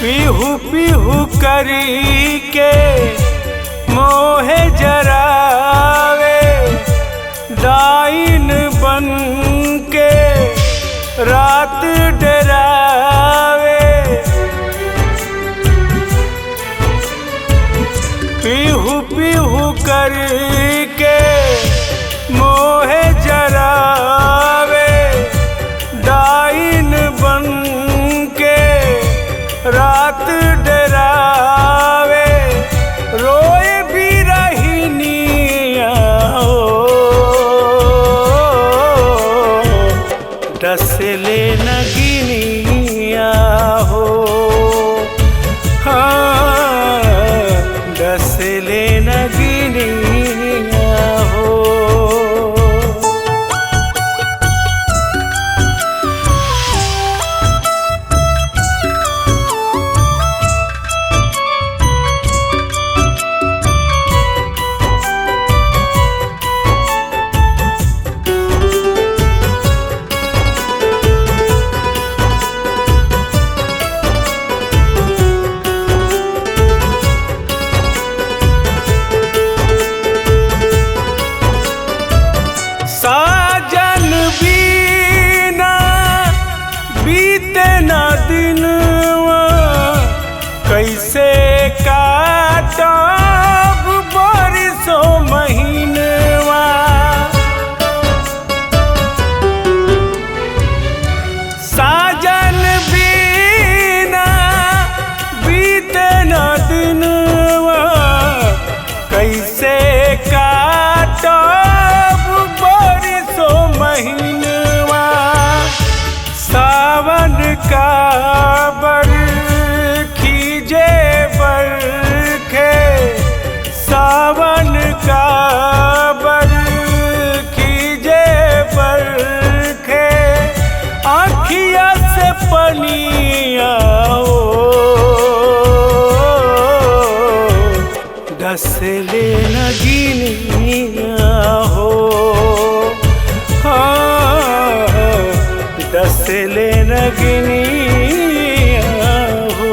पीहू पीहू करी के मोहे जरावे, डाइन बन के रात डरावे। पीहू पीहू करी के मोहे जरावे, डाइन बन के रात डरावे। रोए भी रहीनिया डसले नगिनिया हो, हाँ डसले नगिनिया हो। साजन बीना बीते न दिनवा, कैसे काटब बरसों महीनवा। साजन बीना बीते न दिनवा, कैसे काटब महीनवा। सावन का बरखीजे बरखे, सावन का बरखीजे बरखे, आँखिया से पनिया डसले नगिनिया हो, डसले नगिनिया हो।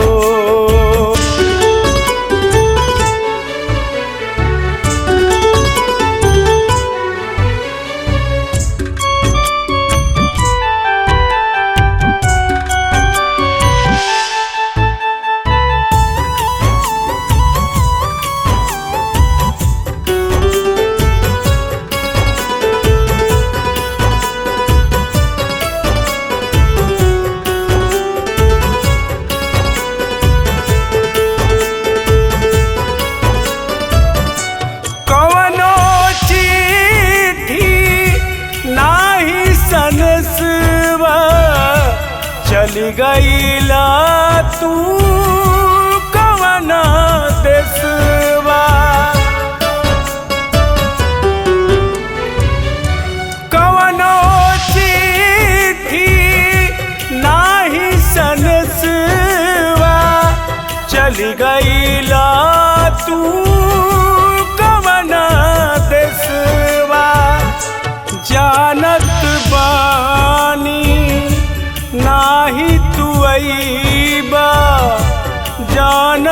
चली गईला तू कवना देसवा, कवनो चिट्ठी नाही सनसवा। चली गईला तू कवना देसवा, जानत बानी नाही तू अईबा, जान